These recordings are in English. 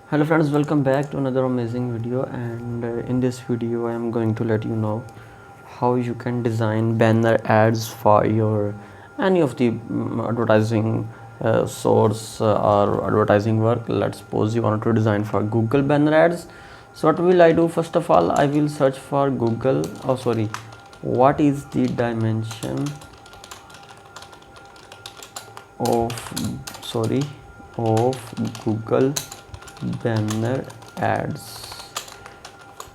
Hello friends, welcome back to another amazing video. And in this video I am going to let you know how you can design banner ads for your any of the advertising source or advertising work. Let's suppose you want to design for Google banner ads. So what will I do? First of all, I will search for Google. What is the dimension of of Google banner ads?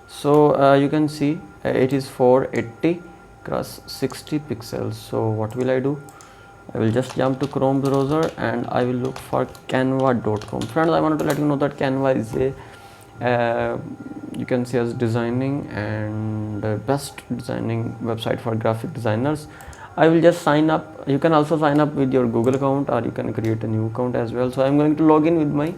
So you can see it is 480 cross 60 pixels. So what will I do? I will just jump to Chrome browser and I will look for canva.com. Friends, I wanted to let you know that Canva is a you can see as designing and best designing website for graphic designers. I will just sign up. You can also sign up with your Google account, or you can create a new account as well. So I'm going to log in with my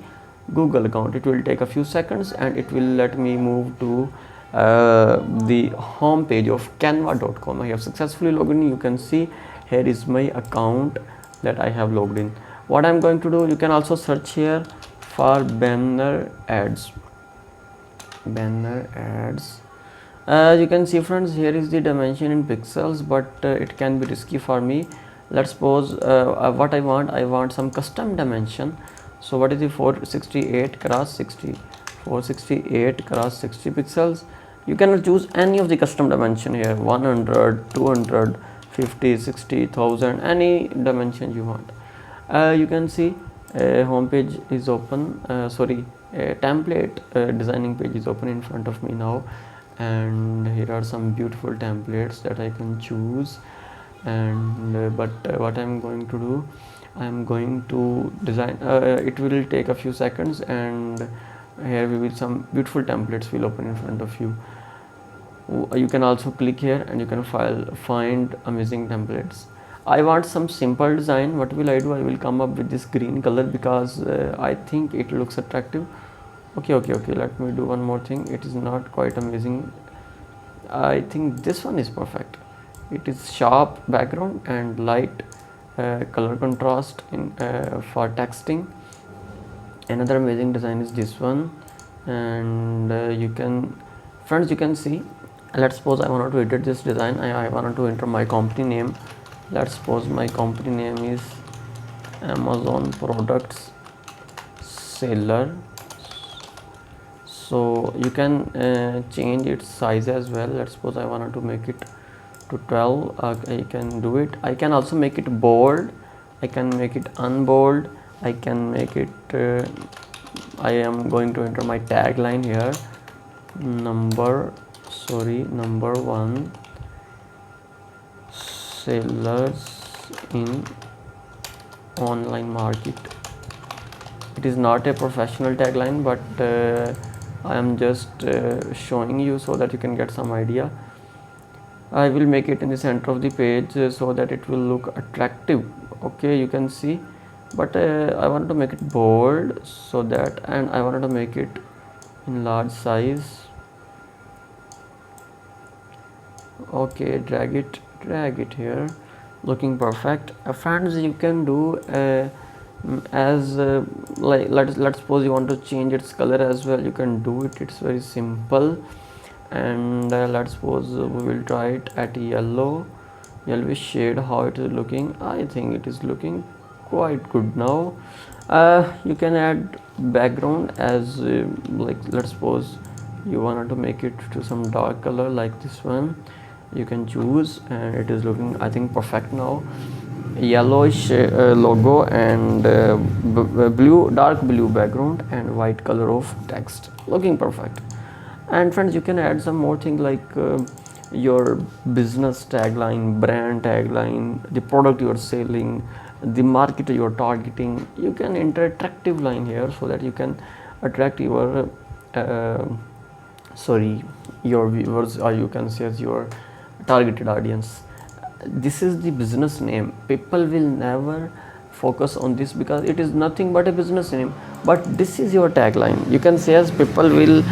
Google account. It will take a few seconds and it will let me move to the home page of canva.com. I have successfully logged in. You can see here is my account that I have logged in. What I'm going to do, you can also search here for banner ads. You can see friends, here is the dimension in pixels, but it can be risky for me. Let's suppose what I want some custom dimension. So what is the 468 cross 60 pixels? You can choose any of the custom dimension here, 100, 200, 50, 60,000, any dimension you want. You can see a home page is open, a template designing page is open in front of me now, and here are some beautiful templates that I can choose. And what I'm going to do, I'm going to design, it will take a few seconds, and here we will some beautiful templates will open in front of you. You can also click here and you can find amazing templates. I want some simple design. What will I do? I will come up with this green color because I think it looks attractive. Okay, let me do one more thing. It is not quite amazing. I think this one is perfect. It is sharp background and light color contrast in for texting. Another amazing design is this one. And friends, you can see, let's suppose I wanted to edit this design. I wanted to enter my company name. Let's suppose my company name is Amazon Products Seller. So you can change its size as well. Let's suppose I wanted to make it to 12. I can do it. I can also make it bold. I can make it unbold. I can make it I am going to enter my tagline here. Number one sellers in online market. It is not a professional tagline, but I am just showing you so that you can get some idea. I will make it in the center of the page so that it will look attractive. Okay, you can see, but I want to make it bold, so that, and I wanted to make it in large size. Okay, drag it here, looking perfect. Friends, you can do as like let's suppose you want to change its color as well. You can do it. It's very simple. And let's suppose we will try it at yellowish shade. How it is looking? I think it is looking quite good now. You can add background as like, let's suppose you wanted to make it to some dark color like this one. You can choose, and it is looking, I think, perfect now. Yellowish logo and dark blue background and white color of text, looking perfect. And friends, you can add some more things like your business tagline, brand tagline, the product you are selling, the market you are targeting. You can enter attractive line here so that you can attract your your viewers, or you can say as your targeted audience. This is the business name. People will never focus on this because it is nothing but a business name, but this is your tagline. You can say as people will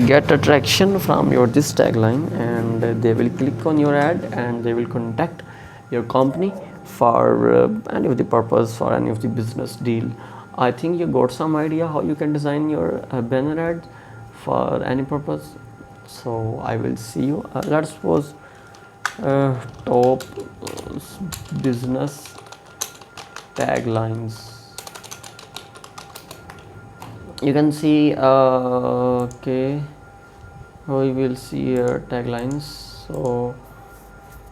get attraction from your this tagline, and they will click on your ad and they will contact your company for any of the purpose, for any of the business deal, I think you got some idea how you can design your banner ads for any purpose. So I will see you. Let's suppose top business taglines. You can see okay, we will see here taglines. So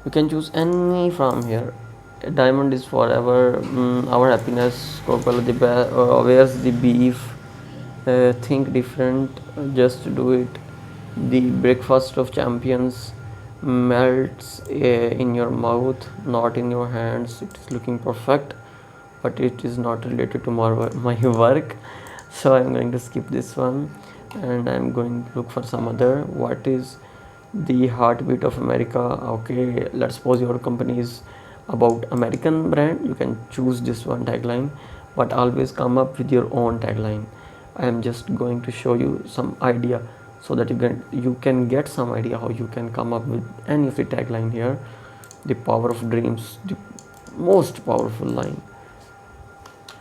you can choose any from here. Diamond is forever, our happiness, Coca-Cola the where's the beef, think different, just do it, the breakfast of champions, melts in your mouth, not in your hands. It is looking perfect, but it is not related to my work, so I'm going to skip this one and I'm going to look for some other. What is the heartbeat of America? Okay, let's suppose your company is about American brand, you can choose this one tagline, but always come up with your own tagline. I am just going to show you some idea so that you can get some idea how you can come up with any of the tagline here. The power of dreams, the most powerful line.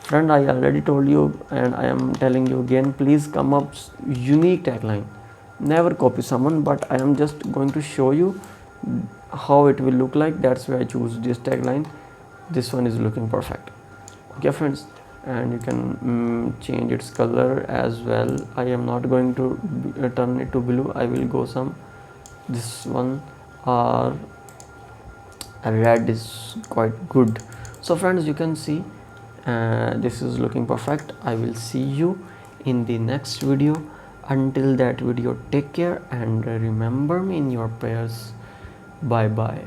Friend, I already told you and I am telling you again, please come up unique tagline. Never copy someone, but I am just going to show you how it will look like. That's why I choose this tagline. This one is looking perfect. Okay friends, and you can change its color as well. I am not going to turn it to blue. I will go some this one, or red is quite good. So friends, you can see this is looking perfect. I will see you in the next video. Until that video, take care and remember me in your prayers. Bye bye.